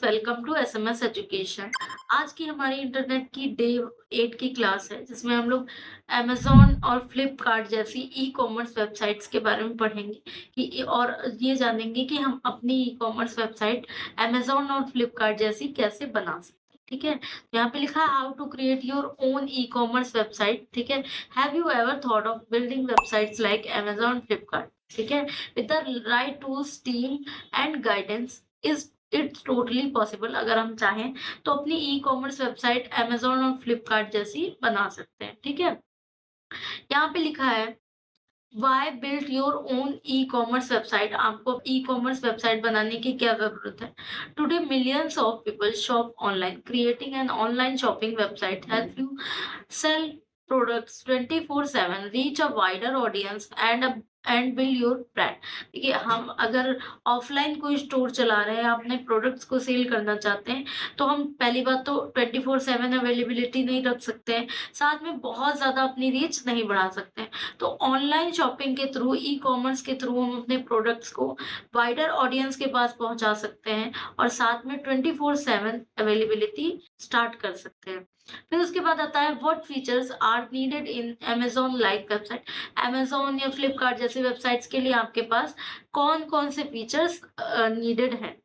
Welcome to SMS education. आज की हमारी इंटरनेट की डे 8 की क्लास है जिसमें हम लोग अमेज़न और फ्लिपकार्ट जैसी ई-कॉमर्स वेबसाइट्स के बारे में पढ़ेंगे और ये जानेंगे कि हम अपनी ई-कॉमर्स वेबसाइट अमेज़न और फ्लिपकार्ट जैसी कैसे बना सकते हैं। ठीक है? तो यहाँ पे लिखा है how to create your own e-commerce website. ठीक है? Have you ever thought of building websites like Amazon, Flipkart? ठीक है? With the right tools, team and guidance is it's totally possible. अगर हम चाहें तो अपनी ई कॉमर्स वेबसाइट अमेज़न और फ्लिपकार्ट जैसी बना सकते हैं। ठीक है? यहाँ पे लिखा है why build your own e commerce website. आपको ई कॉमर्स वेबसाइट बनाने की क्या जरूरत है? Today millions of people shop online. Creating an online shopping website help you sell products 24/7, reach a wider audience and build your brand। देखिए, हम अगर offline कोई स्टोर चला रहे हैं, अपने प्रोडक्ट्स को सेल करना चाहते हैं, तो हम पहली बात तो 24/7 अवेलेबिलिटी नहीं रख सकते हैं, साथ में बहुत ज़्यादा अपनी रीच नहीं बढ़ा सकते हैं। तो ऑनलाइन शॉपिंग के थ्रू, ई कॉमर्स के थ्रू हम अपने प्रोडक्ट्स को वाइडर ऑडियंस के पास पहुंचा सकते हैं और साथ में 24/7 अवेलेबिलिटी स्टार्ट कर सकते हैं। फिर उसके बाद आता है what features are needed in Amazon like website. Amazon या फ्लिपकार्ट जैसी वेबसाइट्स के लिए आपके पास कौन-कौन से फीचर्स नीडेड हैं?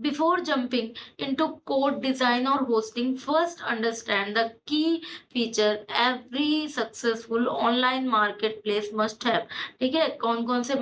Before jumping into code design or hosting, first understand the key feature every successful online marketplace must have। ठीक है? कौन-कौन से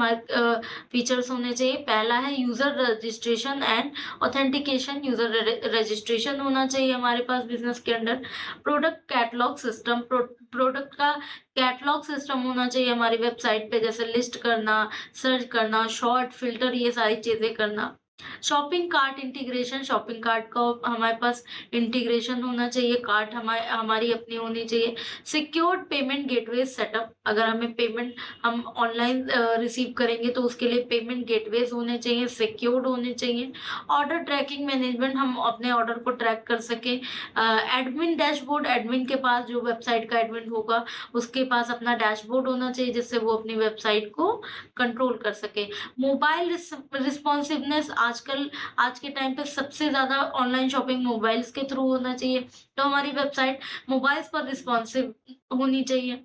फीचर्स होने चाहिए? पहला है user registration and authentication. User registration होना चाहिए हमारे पास बिजनेस के under. Product catalogue system, product का कैटलॉग सिस्टम होना चाहिए हमारी वेबसाइट पे, जैसे लिस्ट करना, सर्च करना, शॉर्ट फिल्टर, ये सारी चीजें करना। Shopping cart integration, shopping cart का हमारे पास इंटीग्रेशन होना चाहिए, कार्ट हमारी अपनी होनी चाहिए। सिक्योर्ड पेमेंट गेटवे सेटअप, अगर हमें पेमेंट हम ऑनलाइन रिसीव करेंगे तो उसके लिए पेमेंट गेटवेज होने चाहिए, सिक्योर्ड होने चाहिए। ऑर्डर ट्रैकिंग मैनेजमेंट, हम अपने ऑर्डर को ट्रैक कर सकें। एडमिन डैशबोर्ड, एडमिन के पास, जो वेबसाइट का एडमिन होगा उसके पास अपना डैशबोर्ड होना चाहिए जिससे वो अपनी वेबसाइट को कंट्रोल कर सके। मोबाइल रिस्पॉन्सिवनेस, आजकल आज के टाइम पे सबसे ज़्यादा ऑनलाइन शॉपिंग मोबाइल्स के थ्रू होना चाहिए, तो हमारी वेबसाइट मोबाइल्स पर रिस्पॉन्सिव होनी चाहिए।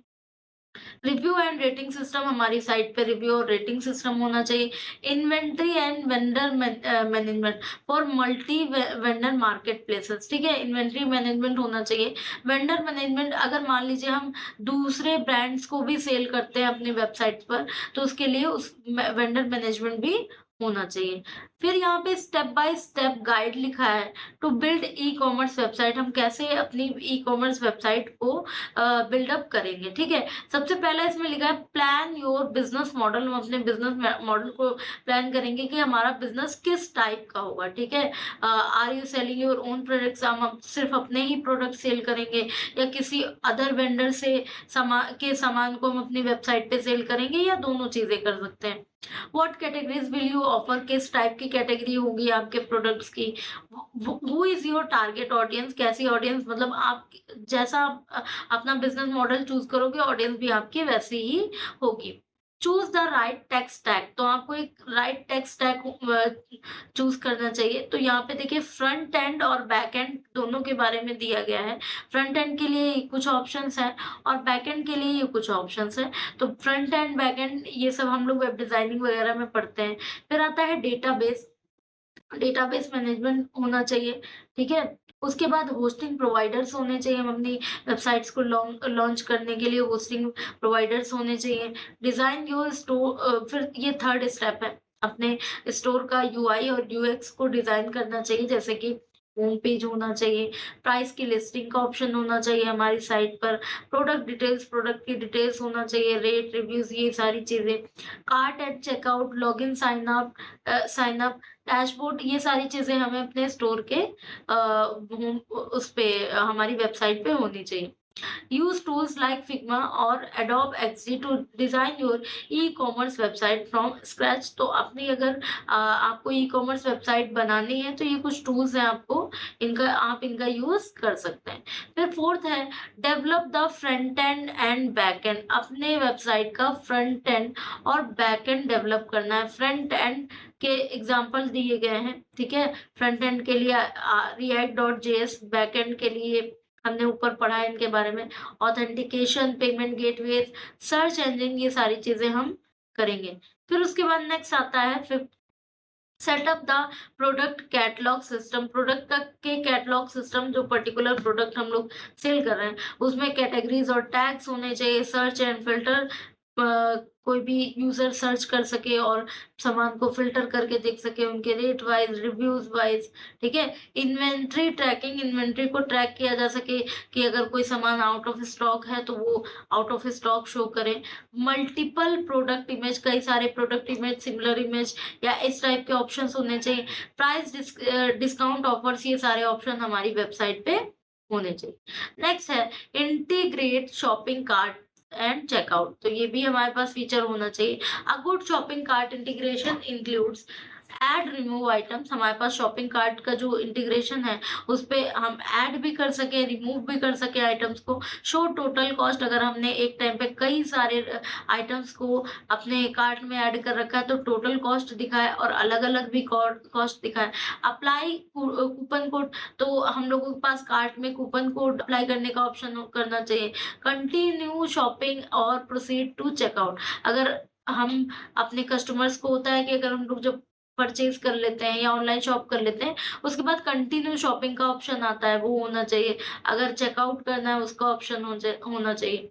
रिव्यू एंड रेटिंग सिस्टम, हमारी साइट पे रिव्यू और रेटिंग सिस्टम होना चाहिए। Inventory and vendor management for multi vendor market places. ठीक है? इन्वेंट्री मैनेजमेंट होना चाहिए। वेंडर मैनेजमेंट, अगर मान लीजिए हम दूसरे ब्रांड्स को भी सेल करते हैं अपनी वेबसाइट पर, तो उसके लिए उस वेंडर मैनेजमेंट भी होना चाहिए। फिर यहाँ पे स्टेप बाय स्टेप गाइड लिखा है to build e-commerce website. हम कैसे अपनी ई कॉमर्स वेबसाइट को बिल्डअप करेंगे। ठीक है? सबसे पहला इसमें लिखा है प्लान योर बिजनेस मॉडल। हम अपने बिजनेस मॉडल को प्लान करेंगे कि हमारा बिजनेस किस टाइप का होगा। ठीक है? Are you selling your own products, हम सिर्फ अपने ही प्रोडक्ट सेल करेंगे या किसी अदर वेंडर से सामान को हम अपनी वेबसाइट पे सेल करेंगे, या दोनों चीजें कर सकते हैं। What categories will you offer, किस टाइप की कैटेगरी होगी आपके प्रोडक्ट्स की। Who is your target audience, कैसी ऑडियंस, मतलब आप जैसा अपना बिजनेस मॉडल चूज करोगे, ऑडियंस भी आपकी वैसी ही होगी। Choose the right tech stack, तो आपको एक राइट टेक स्टैक चूज करना चाहिए। तो यहाँ पे देखिए, फ्रंट एंड और बैक एंड दोनों के बारे में दिया गया है। फ्रंट एंड के लिए कुछ ऑप्शंस हैं और बैक एंड के लिए ये कुछ ऑप्शंस हैं। तो फ्रंट एंड, बैक एंड, ये सब हम लोग वेब डिजाइनिंग वगैरह में पढ़ते हैं। फिर आता है डेटाबेस, डेटाबेस मैनेजमेंट होना चाहिए। ठीक है? उसके बाद होस्टिंग प्रोवाइडर्स होने चाहिए, हम अपनी वेबसाइट्स को लॉन्च करने के लिए होस्टिंग प्रोवाइडर्स होने चाहिए। डिजाइन योर स्टोर, फिर ये थर्ड स्टेप है, अपने स्टोर का यूआई और यूएक्स को डिजाइन करना चाहिए, जैसे कि होम पेज होना चाहिए, प्राइस की लिस्टिंग का ऑप्शन होना चाहिए हमारी साइट पर, प्रोडक्ट डिटेल्स, प्रोडक्ट की डिटेल्स होना चाहिए, रेट, रिव्यूज, ये सारी चीजें, cart and checkout, login, sign up, dashboard, ये सारी चीजें हमें अपने स्टोर के होम उस पे हमारी वेबसाइट पे होनी चाहिए। Use tools like Figma or Adobe XD to design your e-commerce website from scratch। तो अपनी अगर आपको ई-कॉमर्स वेबसाइट बनानी है तो ये कुछ टूल्स हैं, आपको इनका आप इनका यूज़ कर सकते हैं। फिर फोर्थ है develop the front end and back and. अपने वेबसाइट का फ्रंट एंड और बैक एंड डेवलप करना है। फ्रंट एंड के एग्जांपल दिए गए हैं, ठीक है? फ्रंट एंड के लिए react.js, बैक एंड के लिए हमने ऊपर पढ़ा है इनके बारे में। Authentication, payment gateways, search engine, ये सारी चीज़ें हम करेंगे। फिर उसके बाद नेक्स्ट आता है fifth, setup the product catalogue system. Product का के कैटलॉग सिस्टम, जो पर्टिकुलर प्रोडक्ट हम लोग सेल कर रहे हैं, उसमें कैटेगरीज और टैग्स होने चाहिए। सर्च एंड फिल्टर, कोई भी यूजर सर्च कर सके और सामान को फिल्टर करके देख सके, उनके रेट वाइज, रिव्यूज वाइज, ठीक है? इन्वेंट्री ट्रैकिंग, इन्वेंट्री को ट्रैक किया जा सके कि अगर कोई सामान आउट ऑफ स्टॉक है तो वो आउट ऑफ स्टॉक शो करे। मल्टीपल प्रोडक्ट इमेज, कई सारे प्रोडक्ट इमेज, सिमिलर इमेज या इस टाइप के ऑप्शंस होने चाहिए। प्राइस डिस्काउंट ऑफर्स, ये सारे ऑप्शन हमारी वेबसाइट पे होने चाहिए। नेक्स्ट है integrate shopping cart and checkout. तो ये भी हमारे पास फीचर होना चाहिए। Uh good shopping cart integration includes add remove items. हमारे पास शॉपिंग कार्ट का जो इंटीग्रेशन है उस पे हम ऐड भी कर सके, रिमूव भी कर सके आइटम्स को। शो टोटल कॉस्ट, अगर हमने एक टाइम पे कई सारे आइटम्स को अपने कार्ट में ऐड कर रखा है तो टोटल कॉस्ट दिखाए और अलग अलग भी कॉस्ट दिखाए। अप्लाई कूपन कोड, तो हम लोगों के पास कार्ट में कूपन कोड अप्लाई करने का ऑप्शन करना चाहिए। कंटिन्यू शॉपिंग और प्रोसीड टू चेकआउट। अगर हम अपने कस्टमर्स को होता है कि अगर हम लोग जब परचेज कर लेते हैं या ऑनलाइन शॉप कर लेते हैं, उसके बाद कंटिन्यू शॉपिंग का ऑप्शन आता है, वो होना चाहिए। अगर चेकआउट करना है उसका ऑप्शन होना चाहिए।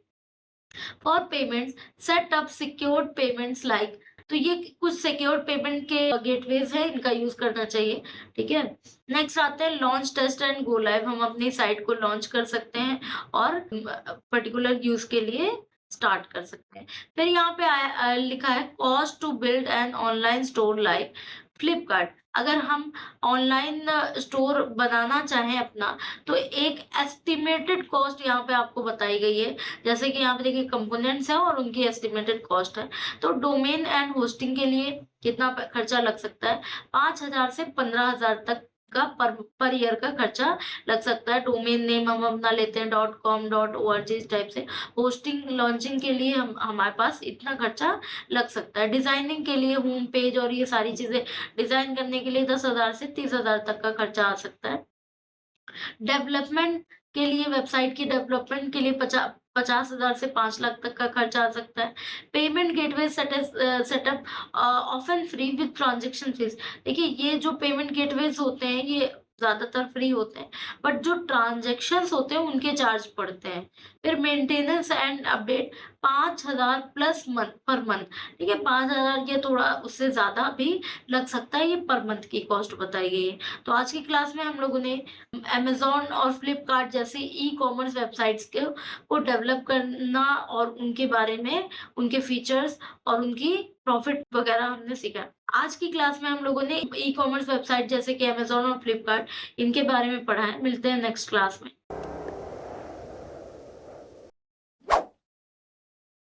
For payments, set up secured payments like. तो ये कुछ सिक्योर्ड पेमेंट के गेटवेज है, इनका यूज करना चाहिए, ठीक है? नेक्स्ट आते हैं launch, test and go live. हम अपनी साइट को लॉन्च कर सकते हैं और पर्टिकुलर यूज के लिए स्टार्ट कर सकते हैं। फिर यहाँ पे लिखा है cost to build an online store like Flipkart. अगर हम ऑनलाइन स्टोर बनाना चाहें अपना, तो एक एस्टिमेटेड कॉस्ट यहाँ पे आपको बताई गई है। जैसे कि यहाँ पे देखिए कंपोनेंट्स हैं और उनकी एस्टिमेटेड कॉस्ट है। तो डोमेन एंड होस्टिंग के लिए कितना खर्चा लग सकता है? 5,000 से 15,000 तक का पर ईयर का खर्चा लग सकता है। डोमेन नेम हम अपना लेते हैं .com .org, इस टाइप से। होस्टिंग लॉन्चिंग के लिए हम हमारे पास इतना खर्चा लग सकता है। डिजाइनिंग के लिए होम पेज और ये सारी चीजें डिजाइन करने के लिए 10,000 से 30,000 तक का खर्चा आ सकता है। डेवलपमेंट के लिए, वेबसाइट की डेवलपमेंट के लिए 50,000 से 5 लाख तक का खर्चा आ सकता है। Payment gateway setup often free with transaction fees. देखिए ये जो पेमेंट गेटवेज होते हैं ये ज्यादातर फ्री होते हैं, बट जो ट्रांजेक्शन्स होते हैं उनके चार्ज पड़ते हैं। फिर maintenance and update 5,000 plus month per month, ठीक है? 5,000 ये थोड़ा उससे ज्यादा भी लग सकता है, ये पर मंथ की कॉस्ट बताई गई है। तो आज की क्लास में हम लोगों ने अमेज़न और फ्लिपकार्ट जैसी ई-कॉमर्स वेबसाइट्स को डेवलप करना और उनके बारे में, उनके फीचर्स और उनकी प्रॉफिट वगैरह हमने सीखा। आज की क्लास में हम लोगों ने ई-कॉमर्स वेबसाइट जैसे कि अमेज़न और फ्लिपकार्ट, इनके बारे में पढ़ा है। मिलते हैं नेक्स्ट क्लास में।